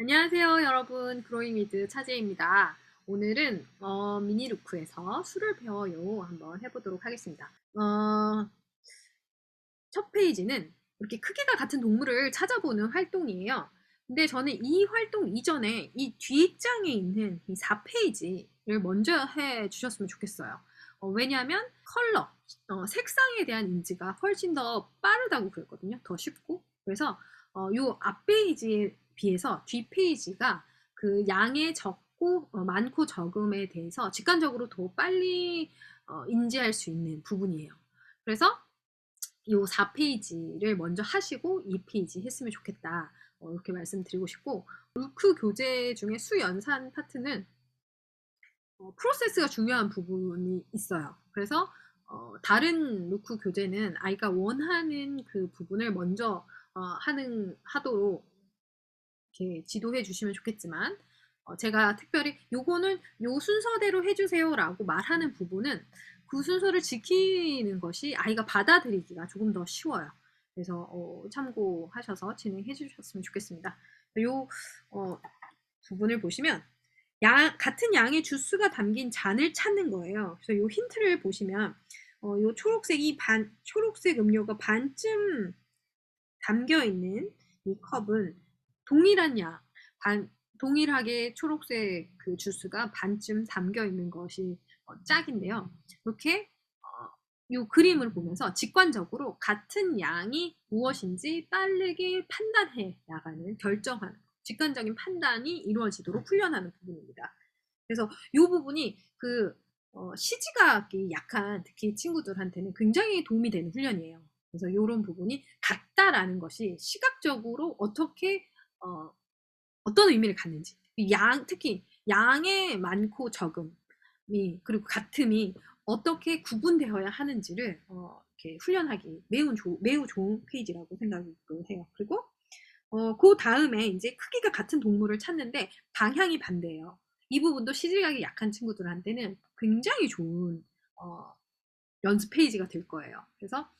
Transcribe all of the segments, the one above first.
안녕하세요, 여러분. 그로잉위드 차재입니다. 오늘은 미니루크에서 술을 배워요 한번 해보도록 하겠습니다. 첫 페이지는 이렇게 크기가 같은 동물을 찾아보는 활동이에요. 근데 저는 이 활동 이전에 이 뒷장에 있는 이 4페이지를 먼저 해 주셨으면 좋겠어요. 왜냐하면 컬러, 색상에 대한 인지가 훨씬 더 빠르다고 그랬거든요. 더 쉽고. 그래서 요 앞페이지에 비해서 뒷페이지가 그 양의 적고 많고 적음에 대해서 직관적으로 더 빨리 인지할 수 있는 부분이에요. 그래서 요 4페이지를 먼저 하시고 2페이지 했으면 좋겠다. 이렇게 말씀드리고 싶고, 루크 교재 중에 수연산 파트는 프로세스가 중요한 부분이 있어요. 그래서 다른 루크 교재는 아이가 원하는 그 부분을 먼저 하도록 이렇게 지도해 주시면 좋겠지만, 제가 특별히 요거는 요 순서대로 해주세요 라고 말하는 부분은 그 순서를 지키는 것이 아이가 받아들이기가 조금 더 쉬워요. 그래서 참고하셔서 진행해 주셨으면 좋겠습니다. 요 부분을 보시면 같은 양의 주스가 담긴 잔을 찾는 거예요. 그래서 요 힌트를 보시면 요 초록색 음료가 반쯤 담겨 있는 이 컵은 동일한 양, 동일하게 초록색 그 주스가 반쯤 담겨 있는 것이 짝인데요. 이렇게 이 그림을 보면서 직관적으로 같은 양이 무엇인지 빠르게 판단해 나가는 결정하는 직관적인 판단이 이루어지도록 훈련하는 부분입니다. 그래서 이 부분이 그 시지각이 약한 특히 친구들한테는 굉장히 도움이 되는 훈련이에요. 그래서 이런 부분이 같다라는 것이 시각적으로 어떻게 어떤 의미를 갖는지 특히 양의 많고 적음이 그리고 같음이 어떻게 구분되어야 하는지를 이렇게 훈련하기 매우 좋은 페이지라고 생각을 해요. 그리고 그 다음에 이제 크기가 같은 동물을 찾는데 방향이 반대예요. 이 부분도 시질각이 약한 친구들한테는 굉장히 좋은 연습 페이지가 될 거예요. 그래서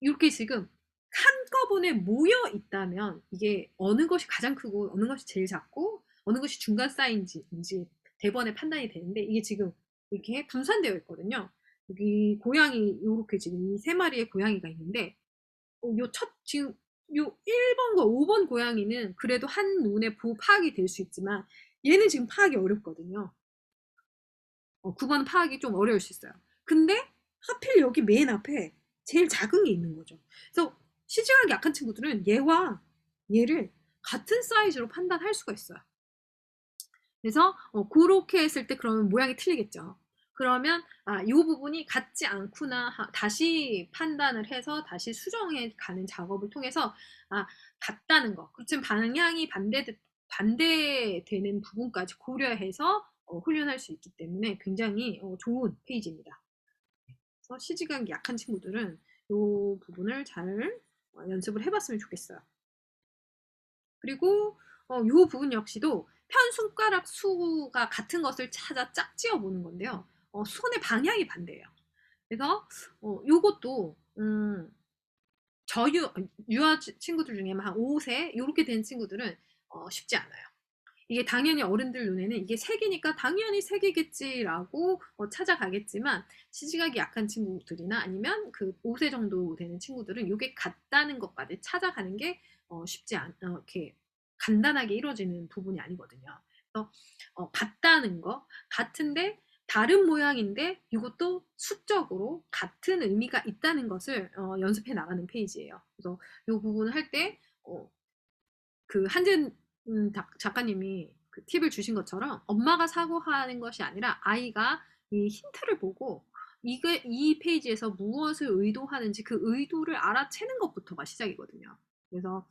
이렇게 지금 한꺼번에 모여 있다면 이게 어느 것이 가장 크고 어느 것이 제일 작고 어느 것이 중간 사이즈인지 대번에 판단이 되는데 이게 지금 이렇게 분산되어 있거든요. 여기 고양이 이렇게 지금 이 세 마리의 고양이가 있는데 지금 요 1번과 5번 고양이는 그래도 한눈에 파악이 될 수 있지만 얘는 지금 파악이 어렵거든요. 9번 파악이 좀 어려울 수 있어요. 근데 하필 여기 맨 앞에 제일 작은 게 있는 거죠. 그래서 시지각이 약한 친구들은 얘와 얘를 같은 사이즈로 판단할 수가 있어요. 그래서 그렇게 했을 때 그러면 모양이 틀리겠죠. 그러면 이 부분이 같지 않구나 다시 판단을 해서 다시 수정해 가는 작업을 통해서 같다는 거. 그렇지만 방향이 반대되는 부분까지 고려해서 훈련할 수 있기 때문에 굉장히 좋은 페이지입니다. 그래서 시지각이 약한 친구들은 이 부분을 잘 연습을 해봤으면 좋겠어요. 그리고 이 부분 역시도 편 손가락 수가 같은 것을 찾아 짝지어 보는 건데요. 손의 방향이 반대예요. 그래서 요것도 유아 친구들 중에 한 5세 이렇게 된 친구들은 쉽지 않아요. 이게 당연히 어른들 눈에는 이게 색이니까 당연히 색이겠지라고 찾아가겠지만 시지각이 약한 친구들이나 아니면 그 5세 정도 되는 친구들은 이게 같다는 것까지 찾아가는 게 쉽지 이렇게 간단하게 이루어지는 부분이 아니거든요. 그래서 같다는 거, 같은데 다른 모양인데 이것도 수적으로 같은 의미가 있다는 것을 연습해 나가는 페이지예요. 그래서 이 부분을 할 때 그 한진 작가님이 그 팁을 주신 것처럼 엄마가 사고하는 것이 아니라 아이가 이 힌트를 보고 이 페이지에서 무엇을 의도하는지 그 의도를 알아채는 것부터가 시작이거든요. 그래서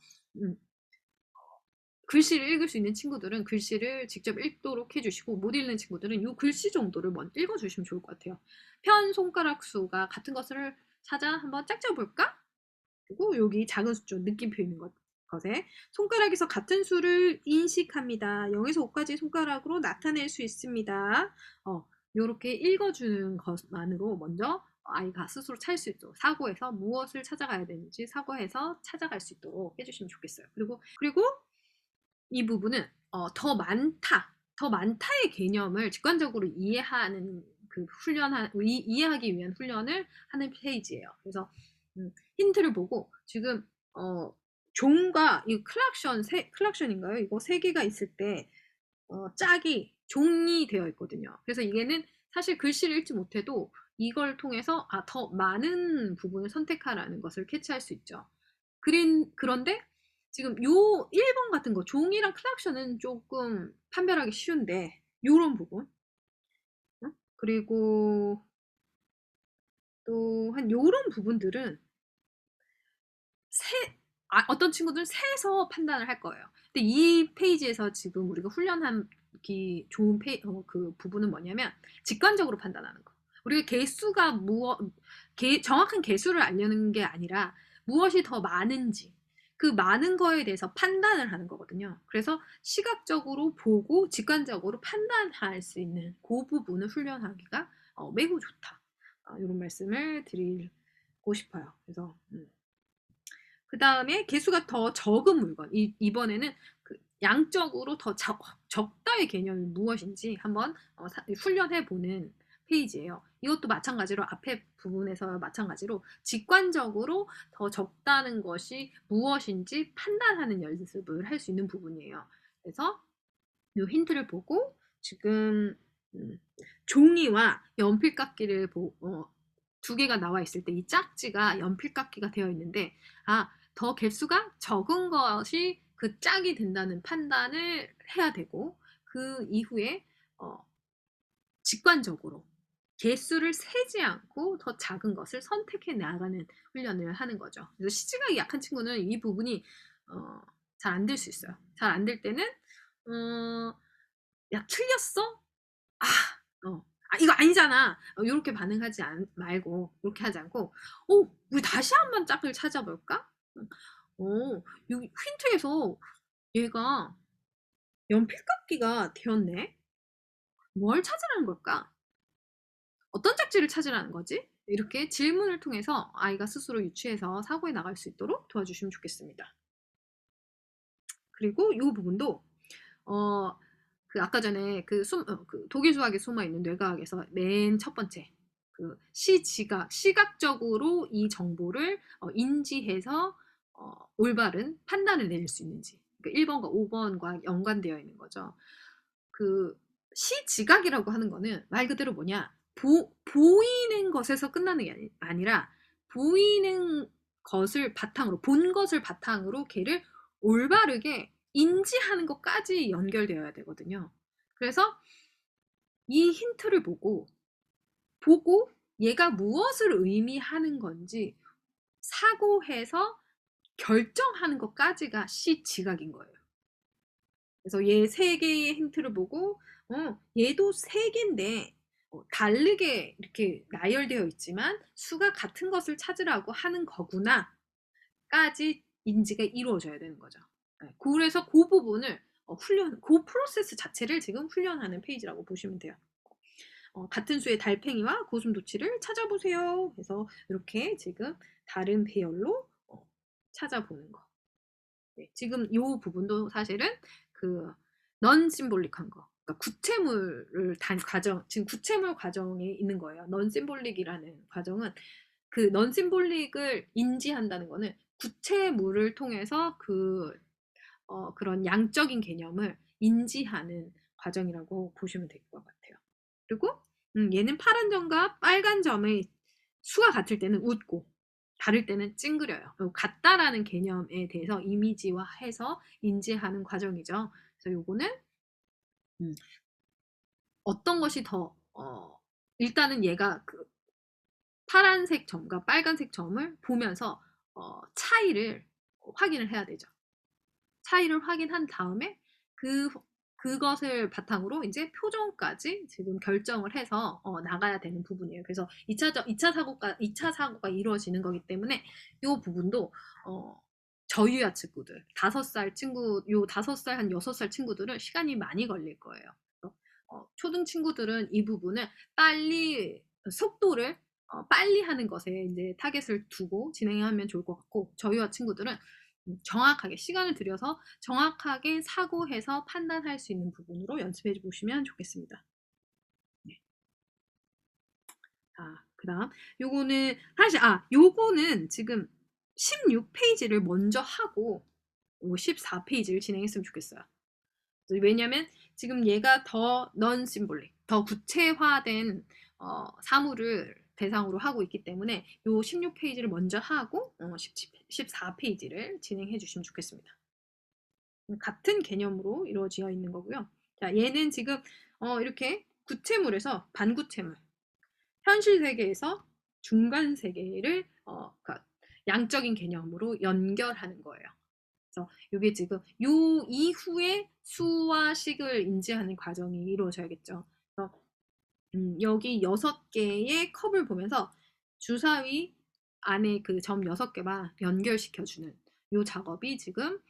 글씨를 읽을 수 있는 친구들은 글씨를 직접 읽도록 해주시고 못 읽는 친구들은 이 글씨 정도를 먼저 읽어주시면 좋을 것 같아요. 편 손가락 수가 같은 것을 찾아 한번 짝짝 볼까? 그리고 여기 작은 숫자 느낌표 있는 것에 손가락에서 같은 수를 인식합니다. 0에서 5까지 손가락으로 나타낼 수 있습니다. 이렇게 읽어주는 것만으로 먼저 아이가 스스로 찾을 수 있도록 사고해서 무엇을 찾아가야 되는지 사고해서 찾아갈 수 있도록 해주시면 좋겠어요. 그리고 이 부분은 더 많다, 더 많다의 개념을 직관적으로 이해하는 그 이해하기 위한 훈련을 하는 페이지예요. 그래서 힌트를 보고 지금 종과 이 클락션인가요? 이거 세 개가 있을 때 짝이 종이 되어 있거든요. 그래서 이게는 사실 글씨를 읽지 못해도 이걸 통해서 더 많은 부분을 선택하라는 것을 캐치할 수 있죠. 그런데 지금 요 1번 같은 거 종이랑 클락션은 조금 판별하기 쉬운데 요런 부분 그리고 또 한 요런 부분들은 어떤 친구들은 세서 판단을 할 거예요. 근데 이 페이지에서 지금 우리가 훈련하기 좋은 그 부분은 뭐냐면 직관적으로 판단하는 거. 우리가 정확한 개수를 알려는 게 아니라 무엇이 더 많은지 그 많은 거에 대해서 판단을 하는 거거든요. 그래서 시각적으로 보고 직관적으로 판단할 수 있는 그 부분을 훈련하기가 매우 좋다. 이런 말씀을 드리고 싶어요. 그래서 그 다음에 개수가 더 적은 물건. 이번에는 그 양적으로 더 적다의 개념이 무엇인지 한번 훈련해 보는 페이지예요. 이것도 마찬가지로 앞에 부분에서 마찬가지로 직관적으로 더 적다는 것이 무엇인지 판단하는 연습을 할 수 있는 부분이에요. 그래서 이 힌트를 보고 지금 종이와 연필깎이를 두 개가 나와 있을 때 이 짝지가 연필깎이가 되어 있는데 더 개수가 적은 것이 그 짝이 된다는 판단을 해야 되고 그 이후에 직관적으로 개수를 세지 않고 더 작은 것을 선택해 나가는 훈련을 하는 거죠. 그래서 시지각이 약한 친구는 이 부분이 잘 안 될 수 있어요. 잘 안 될 때는 야 틀렸어? 이거 아니잖아. 요렇게 반응하지 말고 이렇게 하지 않고 우리 다시 한번 짝을 찾아볼까? 여기 힌트에서 얘가 연필깎이가 되었네. 뭘 찾으라는 걸까? 어떤 짝지를 찾으라는 거지? 이렇게 질문을 통해서 아이가 스스로 유추해서 사고에 나갈 수 있도록 도와주시면 좋겠습니다. 그리고 이 부분도 아까 전에 그 독일 수학에 숨어 있는 뇌과학에서 맨 첫 번째 시각적으로 이 정보를 인지해서 올바른 판단을 내릴 수 있는지. 그러니까 1번과 5번과 연관되어 있는 거죠. 그 시지각이라고 하는 거는 말 그대로 뭐냐? 보이는 것에서 끝나는 게 아니라 보이는 것을 바탕으로 본 것을 바탕으로 걔를 올바르게 인지하는 것까지 연결되어야 되거든요. 그래서 이 힌트를 보고 얘가 무엇을 의미하는 건지 사고해서 결정하는 것까지가 시지각인 거예요. 그래서 얘 세 개의 힌트를 보고 얘도 세 개인데 다르게 이렇게 나열되어 있지만 수가 같은 것을 찾으라고 하는 거구나까지 인지가 이루어져야 되는 거죠. 그래서 그 부분을 그 프로세스 자체를 지금 훈련하는 페이지라고 보시면 돼요. 같은 수의 달팽이와 고슴도치를 찾아보세요. 그래서 이렇게 지금 다른 배열로 찾아보는 거. 네, 지금 이 부분도 사실은 넌 심볼릭한 거. 그러니까 구체물을 지금 구체물 과정에 있는 거예요. 넌 심볼릭이라는 과정은 넌 심볼릭을 인지한다는 거는 구체물을 통해서 그런 양적인 개념을 인지하는 과정이라고 보시면 될 것 같아요. 그리고 얘는 파란 점과 빨간 점의 수가 같을 때는 웃고 다를 때는 찡그려요. 같다라는 개념에 대해서 이미지화해서 인지하는 과정이죠. 그래서 요거는 어떤 것이 더 일단은 얘가 파란색 점과 빨간색 점을 보면서 차이를 확인을 해야 되죠. 차이를 확인한 다음에 그것을 바탕으로 이제 표정까지 지금 결정을 해서 나가야 되는 부분이에요. 그래서 2차 사고가 이루어지는 거기 때문에 이 부분도 저유아 친구들, 5살 친구, 요 5살, 한 6살 친구들은 시간이 많이 걸릴 거예요. 초등 친구들은 이 부분을 속도를 빨리 하는 것에 이제 타겟을 두고 진행하면 좋을 것 같고, 저유아 친구들은 정확하게 시간을 들여서 정확하게 사고해서 판단할 수 있는 부분으로 연습해 보시면 좋겠습니다. 네. 그다음 요거는 사실 요거는 지금 16페이지를 먼저 하고 14페이지를 진행했으면 좋겠어요. 왜냐면 지금 얘가 더 non symbolic, 더 구체화된 사물을 대상으로 하고 있기 때문에 요 16페이지를 먼저 하고 14페이지를 진행해 주시면 좋겠습니다. 같은 개념으로 이루어져 있는 거고요. 자, 얘는 지금 이렇게 구체물에서 반구체물, 현실 세계에서 중간 세계를 그러니까 양적인 개념으로 연결하는 거예요. 그래서 이게 지금 요 이후에 수와 식을 인지하는 과정이 이루어져야겠죠. 그래서 여기 6개의 컵을 보면서 주사위 안에 그 점 6개만 연결시켜주는 요 작업이 지금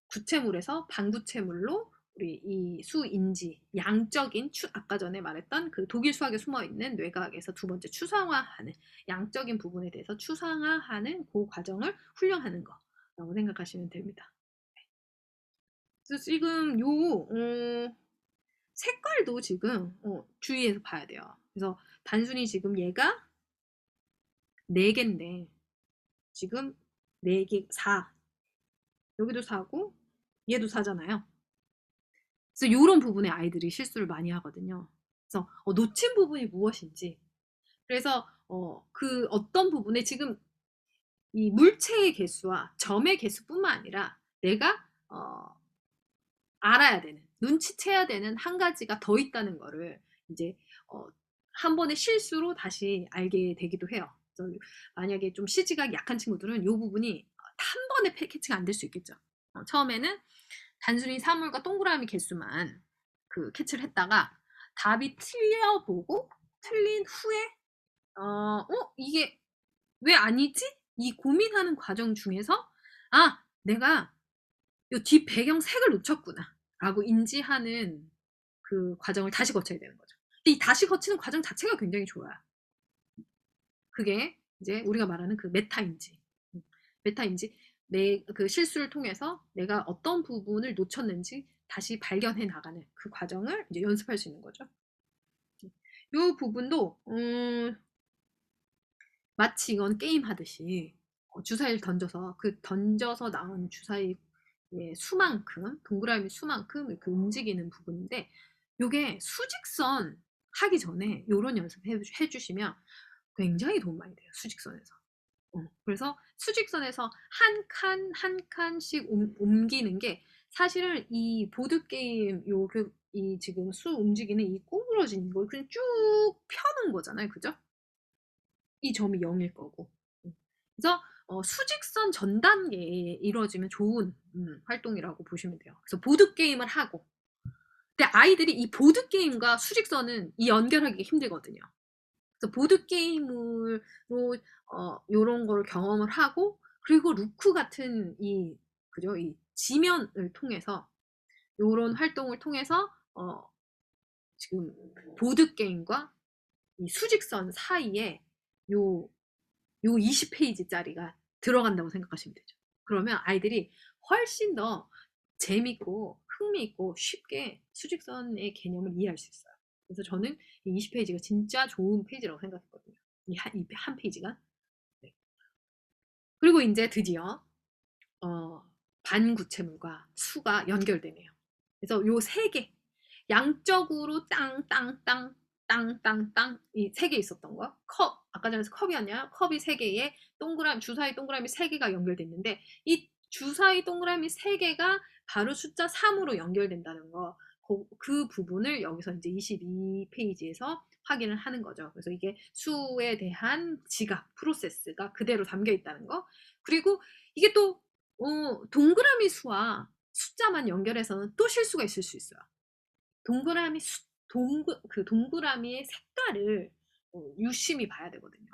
구체물에서 반구체물로 우리 이 수인지 양적인 아까 전에 말했던 그 독일 수학에 숨어 있는 뇌과학에서 두 번째 추상화하는 양적인 부분에 대해서 추상화하는 그 과정을 훈련하는 거라고 생각하시면 됩니다. 그래서 지금 색깔도 지금 주의해서 봐야 돼요. 그래서 단순히 지금 얘가 4개인데 지금 4개 4 여기도 4고 얘도 4잖아요. 그래서 요런 부분에 아이들이 실수를 많이 하거든요. 그래서 놓친 부분이 무엇인지 그래서 그 어떤 부분에 지금 이 물체의 개수와 점의 개수뿐만 아니라 내가 알아야 되는 눈치채야 되는 한 가지가 더 있다는 거를 이제 한 번의 실수로 다시 알게 되기도 해요. 그래서 만약에 좀 시지가 약한 친구들은 이 부분이 한 번에 캐치가 안 될 수 있겠죠. 처음에는 단순히 사물과 동그라미 개수만 그 캐치를 했다가 답이 틀려보고 틀린 후에 이게 왜 아니지? 이 고민하는 과정 중에서 내가 요 뒷 배경 색을 놓쳤구나 라고 인지하는 그 과정을 다시 거쳐야 되는 거죠. 근데 이 다시 거치는 과정 자체가 굉장히 좋아요. 그게 이제 우리가 말하는 그 메타인지. 메타인지 내 그 실수를 통해서 내가 어떤 부분을 놓쳤는지 다시 발견해 나가는 그 과정을 이제 연습할 수 있는 거죠. 이 부분도 마치 이건 게임 하듯이 주사위를 던져서 그 던져서 나온 주사위 수만큼 동그라미 수만큼 이렇게 움직이는 부분인데 요게 수직선 하기 전에 요런 연습 해주시면 굉장히 도움 많이 돼요. 수직선에서. 그래서 수직선에서 한 칸 한 칸씩 옮기는 게 사실은 이 보드게임 이 지금 수 움직이는 이 구부러진 걸 그냥 쭉 펴는 거잖아요. 그죠? 이 점이 0일 거고. 그래서 수직선 전 단계에 이루어지면 좋은 활동이라고 보시면 돼요. 그래서 보드게임을 하고 근데 아이들이 이 보드게임과 수직선은 이 연결하기가 힘들거든요. 그래서 보드게임으로 요런 걸 경험을 하고 그리고 루크 같은 그죠? 이 지면을 통해서 요런 활동을 통해서 지금 보드게임과 이 수직선 사이에 요 20페이지짜리가 들어간다고 생각하시면 되죠. 그러면 아이들이 훨씬 더 재밌고 흥미있고 쉽게 수직선의 개념을 이해할 수 있어요. 그래서 저는 이 20페이지가 진짜 좋은 페이지라고 생각했거든요. 이 한 페이지가. 네. 그리고 이제 드디어 반구체물과 수가 연결되네요. 그래서 요 세 개, 양적으로 땅땅땅 땅땅땅 이 세 개 있었던 거. 아까 전에 컵이었냐? 컵이 세 개에 주사위 동그라미 세 개가 연결됐는데 이 주사위 동그라미 세 개가 바로 숫자 3으로 연결된다는 거. 그 부분을 여기서 이제 22페이지에서 확인을 하는 거죠. 그래서 이게 수에 대한 지각, 프로세스가 그대로 담겨 있다는 거. 그리고 이게 또 동그라미 수와 숫자만 연결해서는 또 실수가 있을 수 있어요. 동그라미의 색깔을 유심히 봐야 되거든요.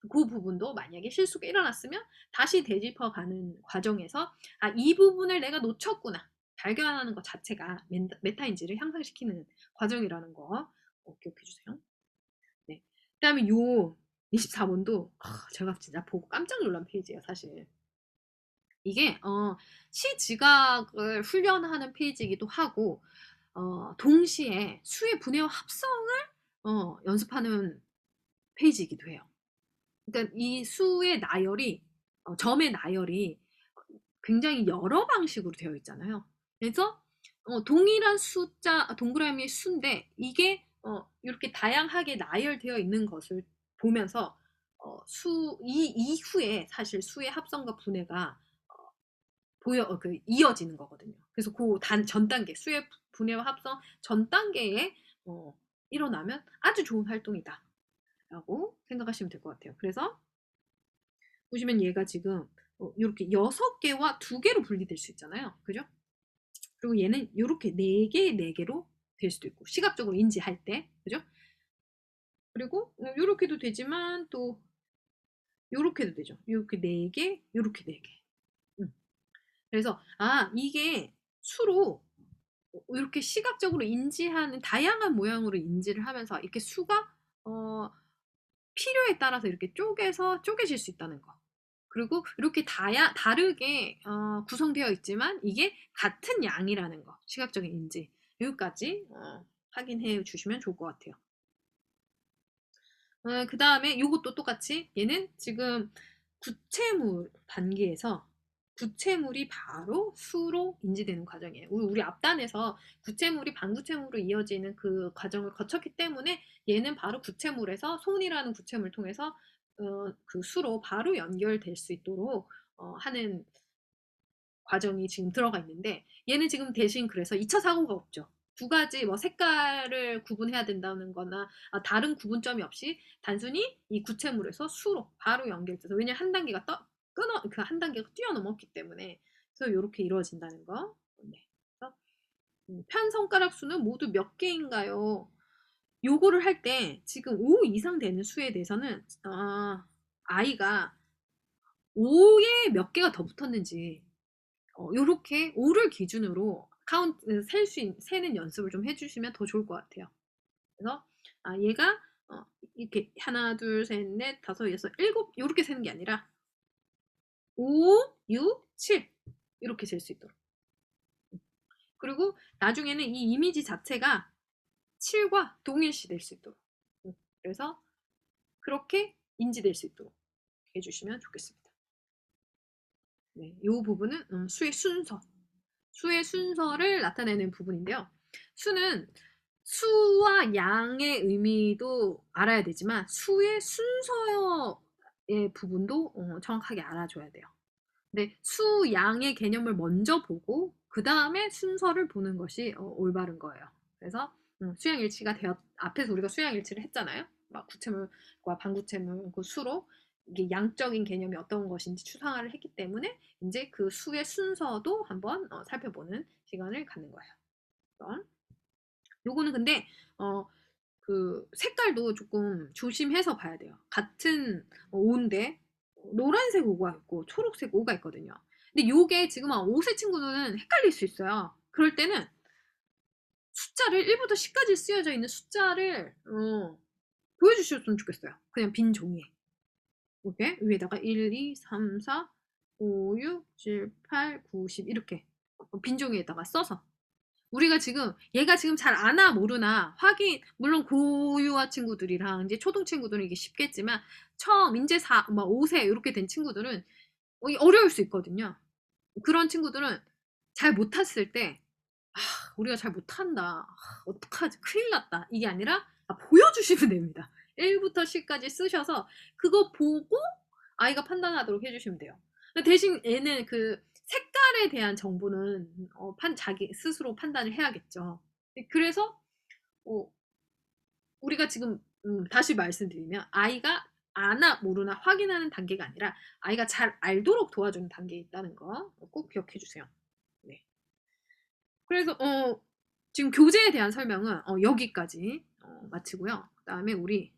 그 부분도 만약에 실수가 일어났으면 다시 되짚어가는 과정에서 이 부분을 내가 놓쳤구나 발견하는 것 자체가 메타인지를 향상시키는 과정이라는 거 기억해 주세요. 네. 그다음에 요 24번도 제가 진짜 보고 깜짝 놀란 페이지예요, 사실. 이게 시지각을 훈련하는 페이지이기도 하고 동시에 수의 분해와 합성을 연습하는 페이지이기도 해요. 그러니까 이 수의 나열이 점의 나열이 굉장히 여러 방식으로 되어 있잖아요. 그래서 동일한 숫자 동그라미의 수인데 이게 이렇게 다양하게 나열되어 있는 것을 보면서 이 이후에 사실 수의 합성과 분해가 이어지는 거거든요. 그래서 그 전 단계 수의 분해와 합성 전 단계에 일어나면 아주 좋은 활동이다라고 생각하시면 될 것 같아요. 그래서 보시면 얘가 지금 이렇게 6개와 2개로 분리될 수 있잖아요. 그죠? 그리고 얘는 이렇게 4개, 4개로 될 수도 있고 시각적으로 인지할 때 그죠? 그리고 이렇게도 되지만 또 이렇게도 되죠. 이렇게 4개, 이렇게 4개. 그래서 이게 수로 이렇게 시각적으로 인지하는 다양한 모양으로 인지를 하면서 이렇게 수가 필요에 따라서 이렇게 쪼개질 수 있다는 거. 그리고 이렇게 다르게 구성되어 있지만 이게 같은 양이라는 거. 시각적인 인지. 여기까지 확인해 주시면 좋을 것 같아요. 그 다음에 이것도 똑같이 얘는 지금 구체물 단계에서 구체물이 바로 수로 인지되는 과정이에요. 우리 앞단에서 구체물이 반구체물로 이어지는 그 과정을 거쳤기 때문에 얘는 바로 구체물에서 손이라는 구체물을 통해서 그 수로 바로 연결될 수 있도록 하는 과정이 지금 들어가 있는데 얘는 지금 대신 그래서 2차 사고가 없죠. 두 가지 뭐 색깔을 구분해야 된다는 거나 다른 구분점이 없이 단순히 이 구체물에서 수로 바로 연결돼서 왜냐면 한 단계가 그 한 단계가 뛰어넘었기 때문에 그래서 이렇게 이루어진다는 거. 네. 그래서 편 손가락 수는 모두 몇 개인가요? 요거를 할 때 지금 5 이상 되는 수에 대해서는 아이가 5에 몇 개가 더 붙었는지 요렇게 5를 기준으로 세는 연습을 좀 해주시면 더 좋을 것 같아요. 그래서 얘가 이렇게 하나, 둘, 셋, 넷, 다섯, 여섯, 일곱 요렇게 세는 게 아니라 5, 6, 7 이렇게 셀 수 있도록. 그리고 나중에는 이 이미지 자체가 7과 동일시 될 수 있도록. 그래서 그렇게 인지될 수 있도록 해주시면 좋겠습니다. 네, 이 부분은 수의 순서를 나타내는 부분인데요. 수는 수와 양의 의미도 알아야 되지만 수의 순서의 부분도 정확하게 알아줘야 돼요. 근데 수, 양의 개념을 먼저 보고 그 다음에 순서를 보는 것이 올바른 거예요. 그래서 수양일치가 앞에서 우리가 수양일치를 했잖아요. 막 구체물과 반구체물 그 수로 이게 양적인 개념이 어떤 것인지 추상화를 했기 때문에 이제 그 수의 순서도 한번 살펴보는 시간을 갖는 거예요. 요거는 근데 그 색깔도 조금 조심해서 봐야 돼요. 같은 오인데 노란색 오가 있고 초록색 오가 있거든요. 근데 요게 지금 한 5세 친구는 헷갈릴 수 있어요. 그럴 때는 숫자를 1부터 10까지 쓰여져 있는 숫자를 보여주셨으면 좋겠어요. 그냥 빈 종이에. 이렇게 위에다가 1, 2, 3, 4, 5, 6, 7, 8, 9, 10 이렇게 빈 종이에다가 써서 우리가 지금 얘가 지금 잘 아나 모르나 물론 고유아 친구들이랑 이제 초등 친구들은 이게 쉽겠지만 처음 이제 5세 이렇게 된 친구들은 어려울 수 있거든요. 그런 친구들은 잘 못했을 때 우리가 잘 못한다. 어떡하지? 큰일 났다. 이게 아니라 보여주시면 됩니다. 1부터 10까지 쓰셔서 그거 보고 아이가 판단하도록 해주시면 돼요. 대신 얘는 그 색깔에 대한 정보는 자기 스스로 판단을 해야겠죠. 그래서 우리가 지금 다시 말씀드리면 아이가 아나 모르나 확인하는 단계가 아니라 아이가 잘 알도록 도와주는 단계에 있다는 거 꼭 기억해 주세요. 네. 그래서 지금 교재에 대한 설명은 여기까지 마치고요. 그다음에 우리